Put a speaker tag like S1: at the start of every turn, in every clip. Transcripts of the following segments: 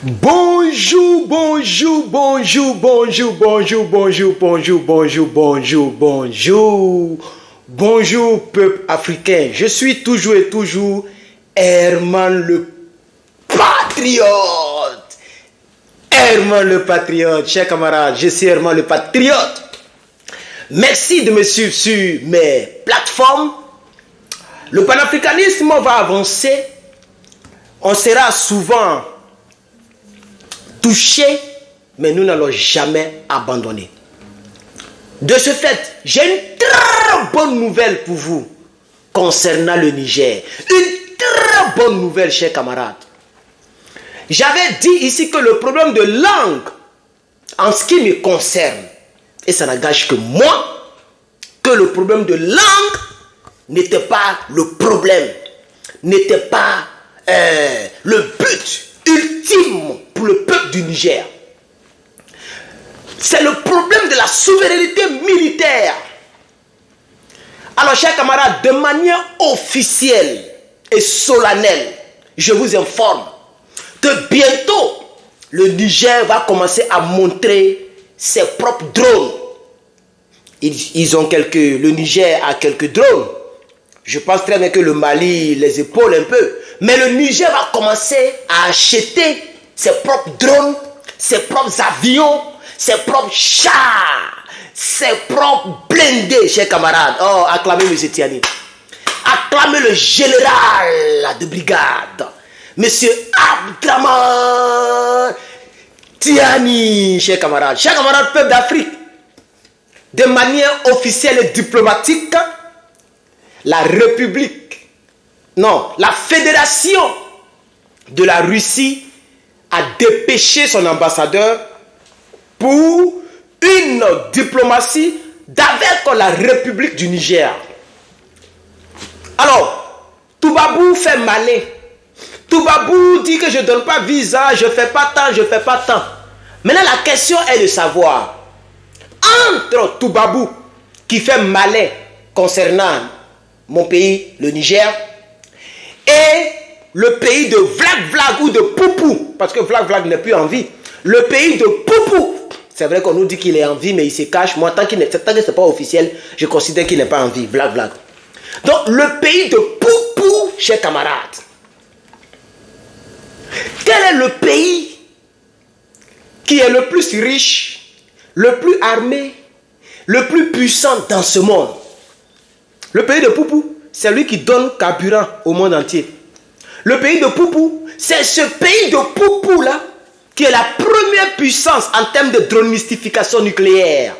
S1: Bonjour, bonjour, bonjour, bonjour, bonjour, bonjour, bonjour, bonjour, bonjour, bonjour. Bonjour, peuple africain. Je suis toujours et toujours Herman le patriote. Herman le patriote, chers camarades, je suis Herman le patriote. Merci de me suivre sur mes plateformes. Le panafricanisme va avancer. On sera souvent touché, mais nous n'allons jamais abandonner. De ce fait, j'ai une très bonne nouvelle pour vous concernant le Niger. Une très bonne nouvelle, chers camarades. J'avais dit ici que le problème de langue, en ce qui me concerne, et ça n'engage que moi, que le problème de langue n'était pas le problème, n'était pas le but ultime pour le peuple du Niger. C'est le problème de la souveraineté militaire. Alors, chers camarades, de manière officielle et solennelle, je vous informe que bientôt, le Niger va commencer à montrer ses propres drones. Le Niger a quelques drones. Je pense très bien que le Mali les épaule un peu. Mais le Niger va commencer à acheter ses propres drones, ses propres avions, ses propres chars, ses propres blindés, chers camarades. Oh, acclamez M. Tiani. Acclamez le général de brigade, M. Abdraman Tiani, chers camarades. Chers camarades, peuple d'Afrique, de manière officielle et diplomatique, la Fédération de la Russie a dépêché son ambassadeur pour une diplomatie avec la République du Niger. Alors, Toubabou fait malin. Toubabou dit que je ne donne pas visa, je ne fais pas tant, je ne fais pas tant. Maintenant, la question est de savoir, entre Toubabou, qui fait malin concernant mon pays, le Niger, et le pays de Vlag Vlag ou de Poupou, parce que Vlag Vlag n'est plus en vie, le pays de Poupou, c'est vrai qu'on nous dit qu'il est en vie, mais il se cache. Moi, tant que ce n'est pas officiel, je considère qu'il n'est pas en vie, Vlag Vlag. Donc, le pays de Poupou, chers camarades, quel est le pays qui est le plus riche, le plus armé, le plus puissant dans ce monde? Le pays de Poupou, c'est lui qui donne carburant au monde entier. Le pays de Poupou, c'est ce pays de Poupou là qui est la première puissance en termes de dronistification nucléaire.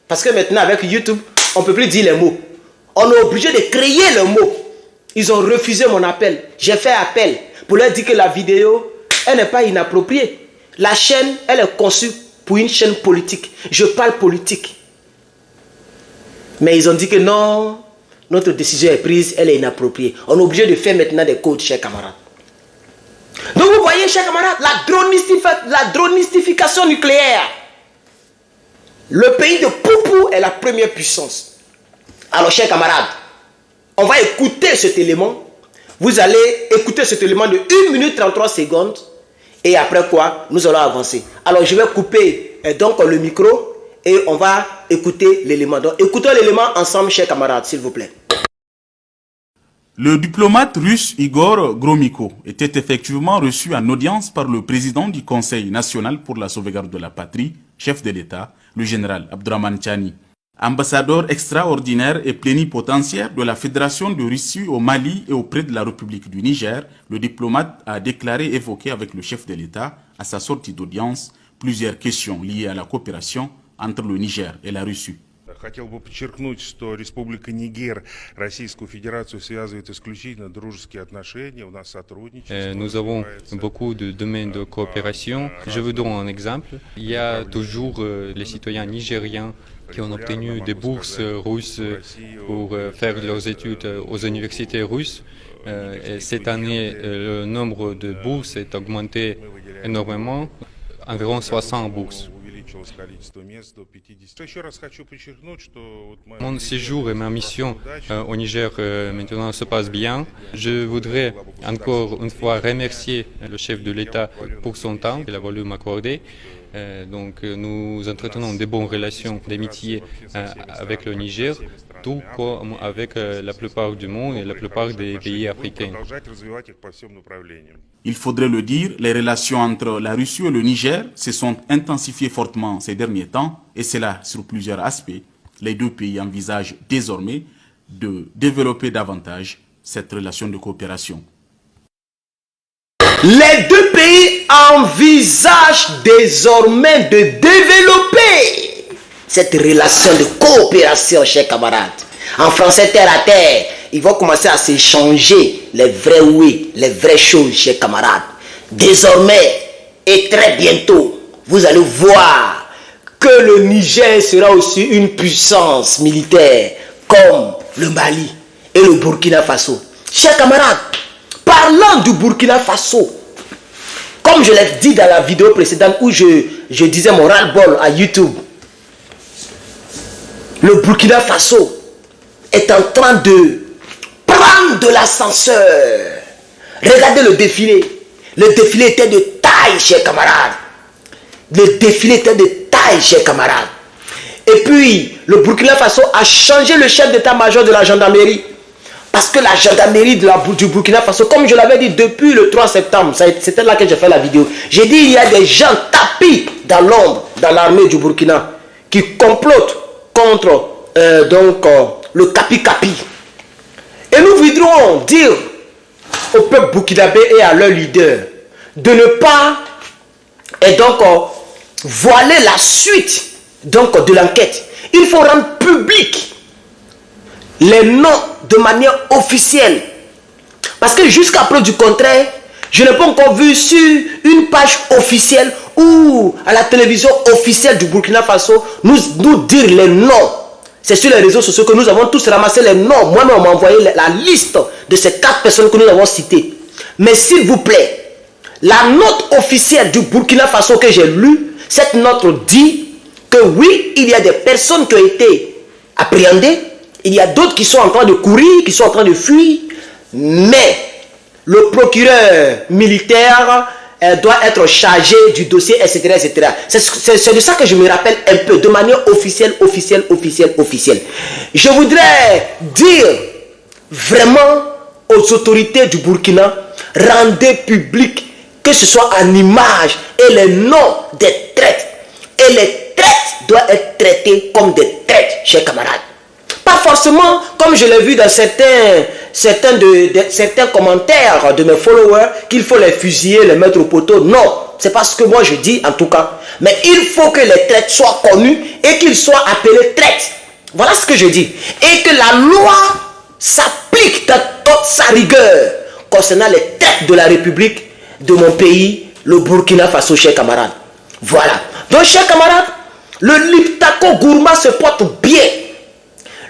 S1: Parce que maintenant avec YouTube, on ne peut plus dire les mots. On est obligé de créer le mot. Ils ont refusé mon appel. J'ai fait appel pour leur dire que la vidéo, elle n'est pas inappropriée. La chaîne, elle est conçue pour une chaîne politique. Je parle politique. Mais ils ont dit que non, notre décision est prise, elle est inappropriée. On est obligé de faire maintenant des codes, chers camarades. Donc vous voyez, chers camarades, la dronistification nucléaire. Le pays de Poupou est la première puissance. Alors, chers camarades, on va écouter cet élément. Vous allez écouter cet élément de 1 minute 33 secondes. Et après quoi, nous allons avancer. Alors, je vais couper donc le micro. Et on va écouter l'élément. Donc, écoutons l'élément ensemble, chers camarades, s'il vous plaît.
S2: Le diplomate russe Igor Gromyko était effectivement reçu en audience par le président du Conseil national pour la sauvegarde de la patrie, chef de l'État, le général Abdraman Tiani. Ambassadeur extraordinaire et plénipotentiaire de la Fédération de Russie au Mali et auprès de la République du Niger, le diplomate a déclaré évoquer avec le chef de l'État, à sa sortie d'audience, plusieurs questions liées à la coopération entre le Niger et la Russie.
S3: Хотел бы подчеркнуть, что Республика Нигер Российскую Федерацию связывает исключительно дружеские отношения, у нас сотрудничество.
S4: Nous avons beaucoup de domaines de coopération. Je vous donne un exemple. Il y a toujours les citoyens nigériens qui ont obtenu des bourses russes pour faire leurs études aux universités russes. Et cette année, le nombre de bourses est augmenté énormément, environ 60 bourses. Mon séjour et ma mission au Niger maintenant se passent bien. Je voudrais encore une fois remercier le chef de l'État pour son temps qu'il a voulu m'accorder. Donc nous entretenons de bonnes relations d'amitié avec le Niger, tout comme avec la plupart du monde et la plupart des pays africains.
S2: Il faudrait le dire, les relations entre la Russie et le Niger se sont intensifiées fortement ces derniers temps, et cela sur plusieurs aspects. Les deux pays envisagent désormais de développer davantage cette relation de coopération.
S1: Les deux pays envisagent désormais de développer cette relation de coopération, chers camarades. En français, terre à terre, ils vont commencer à s'échanger les vrais oui, les vraies choses, chers camarades. Désormais, et très bientôt, vous allez voir que le Niger sera aussi une puissance militaire comme le Mali et le Burkina Faso. Chers camarades, parlant du Burkina Faso, comme je l'ai dit dans la vidéo précédente où je disais mon ras-le-bol à YouTube, le Burkina Faso est en train de prendre de l'ascenseur. Regardez le défilé. Le défilé était de taille, chers camarades. Le défilé était de taille, chers camarades. Et puis, le Burkina Faso a changé le chef d'état-major de la gendarmerie. Parce que la gendarmerie du Burkina Faso, comme je l'avais dit depuis le 3 septembre, c'était là que j'ai fait la vidéo. J'ai dit il y a des gens tapis dans l'ombre, dans l'armée du Burkina, qui complotent contre le Kapi-Kapi. Et nous voudrons dire au peuple burkinabé et à leur leader de ne pas voiler la suite de l'enquête. Il faut rendre public les noms de manière officielle. Parce que jusqu'à preuve du contraire, je n'ai pas encore vu sur une page officielle ou à la télévision officielle du Burkina Faso nous dire les noms. C'est sur les réseaux sociaux que nous avons tous ramassé les noms. Moi-même, on m'a envoyé la liste de ces 4 personnes que nous avons citées. Mais s'il vous plaît, la note officielle du Burkina Faso que j'ai lue, cette note dit que oui, il y a des personnes qui ont été appréhendées. Il y a d'autres qui sont en train de courir, qui sont en train de fuir. Mais le procureur militaire doit être chargé du dossier, etc. etc. C'est de ça que je me rappelle un peu, de manière officielle. Je voudrais dire vraiment aux autorités du Burkina, rendez public, que ce soit en image et les noms des traites. Et les traites doivent être traités comme des traites, chers camarades. Pas forcément, comme je l'ai vu dans certains commentaires de mes followers, qu'il faut les fusiller, les mettre au poteau. Non, c'est pas ce que moi je dis en tout cas. Mais il faut que les traites soient connus et qu'ils soient appelés traites. Voilà ce que je dis. Et que la loi s'applique dans toute sa rigueur concernant les traites de la République de mon pays, le Burkina Faso, chers camarades. Voilà. Donc, chers camarades, le Liptako Gourma se porte bien.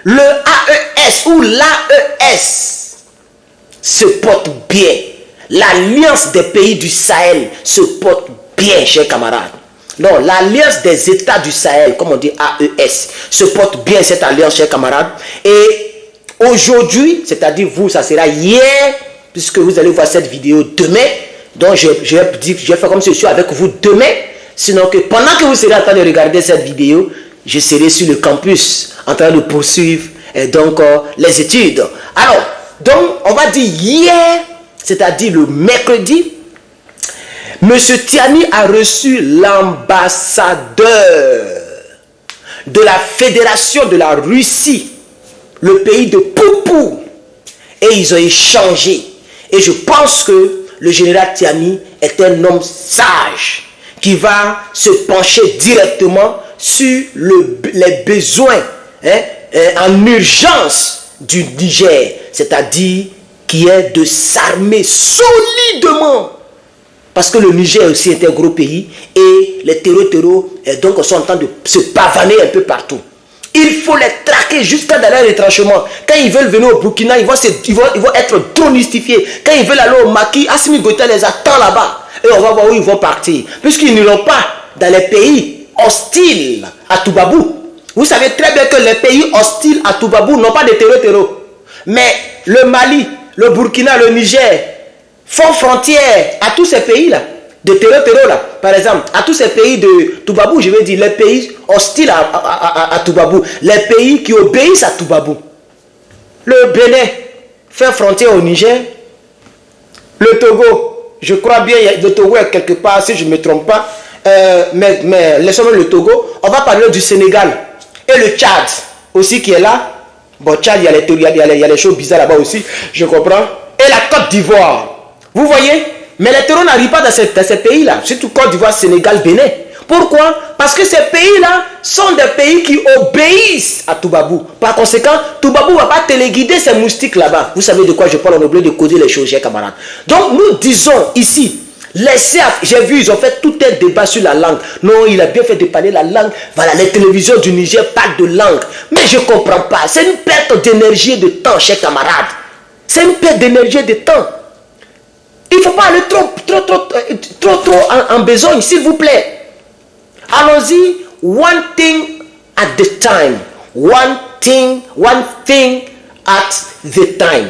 S1: Le AES ou l'AES se porte bien. L'Alliance des pays du Sahel se porte bien, chers camarades. Non, l'Alliance des États du Sahel, comme on dit AES, se porte bien cette alliance, chers camarades. Et aujourd'hui, c'est-à-dire vous, ça sera hier, puisque vous allez voir cette vidéo demain. Donc, je vais faire comme si je suis avec vous demain. Sinon, que pendant que vous serez en train de regarder cette vidéo, je serai sur le campus en train de poursuivre les études. Alors, donc, on va dire hier, c'est-à-dire le mercredi, M. Tiani a reçu l'ambassadeur de la Fédération de la Russie, le pays de Poupou, et ils ont échangé. Et je pense que le général Tiani est un homme sage qui va se pencher directement sur les besoins en urgence du Niger, c'est-à-dire qui est de s'armer solidement. Parce que le Niger aussi est un gros pays et les terreaux sont en train de se pavaner un peu partout. Il faut les traquer jusqu'à dans leur retranchement. Quand ils veulent venir au Burkina, ils vont être dronistifiés. Quand ils veulent aller au Maki, Assimi Goïta les attend là-bas. Et on va voir où ils vont partir. Puisqu'ils n'iront pas dans les pays hostiles à Toubabou. Vous savez très bien que les pays hostiles à Toubabou n'ont pas de terreau. Mais le Mali, le Burkina, le Niger font frontière à tous ces pays-là, de terreau là, par exemple, à tous ces pays de Toubabou, je veux dire, les pays hostiles à Toubabou, les pays qui obéissent à Toubabou. Le Bénin fait frontière au Niger, le Togo, je crois bien, le Togo est quelque part, si je ne me trompe pas, mais laissons le Togo, on va parler du Sénégal, et le Tchad aussi qui est là. Bon, Tchad, il y a les choses bizarres là-bas aussi, je comprends. Et la Côte d'Ivoire. Vous voyez? Mais les terroristes n'arrivent pas dans ces pays-là, surtout Côte d'Ivoire, Sénégal, Bénin. Pourquoi? Parce que ces pays-là sont des pays qui obéissent à Toubabou. Par conséquent, Toubabou ne va pas téléguider ces moustiques là-bas. Vous savez de quoi je parle, on oublie de causer les choses, chers camarades. Donc, nous disons ici, j'ai vu, ils ont fait tout un débat sur la langue. Non, il a bien fait de parler la langue. Voilà, les télévisions du Niger parlent de langue. Mais je ne comprends pas. C'est une perte d'énergie et de temps, chers camarades. C'est une perte d'énergie et de temps. Il ne faut pas aller trop en besogne, s'il vous plaît. Allons-y, one thing at the time. One thing at the time.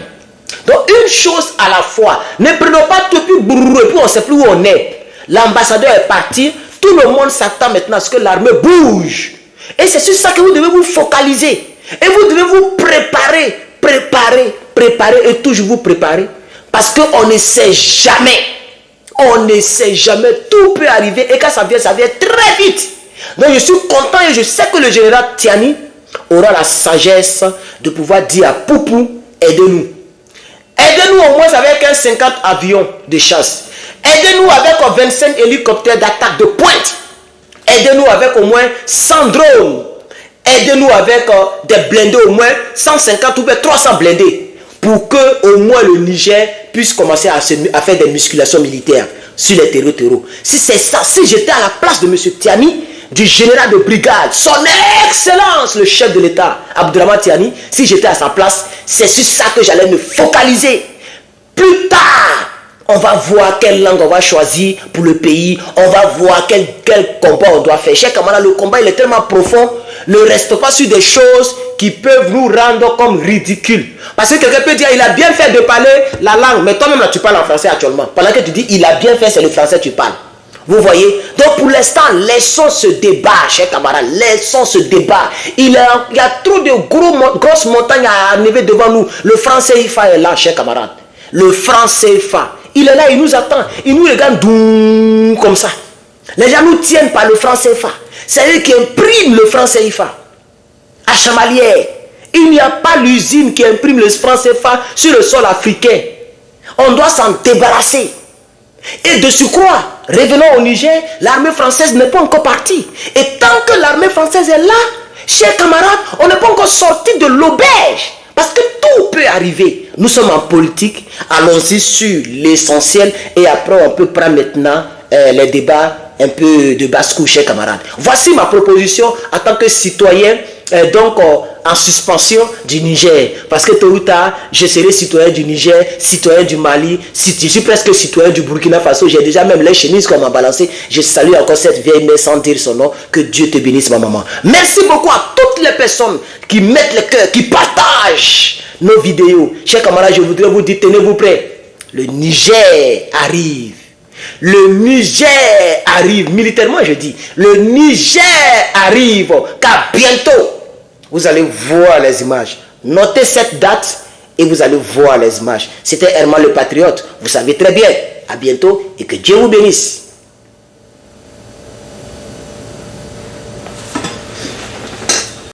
S1: Donc, une chose à la fois. Ne prenons pas tout puis puis on ne sait plus où on est. L'ambassadeur est parti. Tout le monde s'attend maintenant à ce que l'armée bouge. Et c'est sur ça que vous devez vous focaliser. Et vous devez vous préparer et toujours vous préparer. Parce qu'on ne sait jamais. On ne sait jamais. Tout peut arriver. Et quand ça vient très vite. Donc, je suis content et je sais que le général Tiani aura la sagesse de pouvoir dire à Poupou, aidez-nous. Aidez-nous au moins avec un 50 avions de chasse. Aidez-nous avec 25 hélicoptères d'attaque de pointe. Aidez-nous avec au moins 100 drones. Aidez-nous avec des blindés au moins 150 ou 300 blindés. Pour que au moins le Niger puisse commencer à faire des musculations militaires sur les terreaux. Si c'est ça, si j'étais à la place de M. Tiani, du général de brigade, son excellence, le chef de l'État, Abdourahmane Tiani, si j'étais à sa place, c'est sur ça que j'allais me focaliser. Plus tard, on va voir quelle langue on va choisir pour le pays, on va voir quel combat on doit faire. Chers camarades, le combat il est tellement profond, ne reste pas sur des choses qui peuvent nous rendre comme ridicules. Parce que quelqu'un peut dire, il a bien fait de parler la langue, mais toi-même là tu parles en français actuellement. Pendant que tu dis, il a bien fait, c'est le français que tu parles. Vous voyez? Donc pour l'instant, laissons ce débat, chers camarades, laissons ce débat. Il y a trop de grosses montagnes à enlever devant nous. Le franc CFA est là, chers camarades. Le franc CFA, il est là, il nous attend. Il nous regarde comme ça. Les gens nous tiennent par le franc CFA. C'est eux qui impriment le franc CFA. À Chamalières, il n'y a pas l'usine qui imprime le franc CFA sur le sol africain. On doit s'en débarrasser. Et de surcroît, revenons au Niger, l'armée française n'est pas encore partie. Et tant que l'armée française est là, chers camarades, on n'est pas encore sorti de l'auberge. Parce que tout peut arriver. Nous sommes en politique, allons-y sur l'essentiel et après on peut prendre maintenant les débats un peu de basse-couche, chers camarades. Voici ma proposition en tant que citoyen, en suspension du Niger. Parce que tôt ou tard, je serai citoyen du Niger, citoyen du Mali, je suis presque citoyen du Burkina Faso. J'ai déjà même les chemises qu'on m'a balancé. Je salue encore cette vieille mère sans dire son nom. Que Dieu te bénisse, ma maman. Merci beaucoup à toutes les personnes qui mettent le cœur, qui partagent nos vidéos. Chers camarades, je voudrais vous dire, tenez-vous prêts. Le Niger arrive. Le Niger arrive, militairement je dis, le Niger arrive, car bientôt, vous allez voir les images. Notez cette date et vous allez voir les images. C'était Herman le Patriote, vous savez très bien. À bientôt et que Dieu vous bénisse.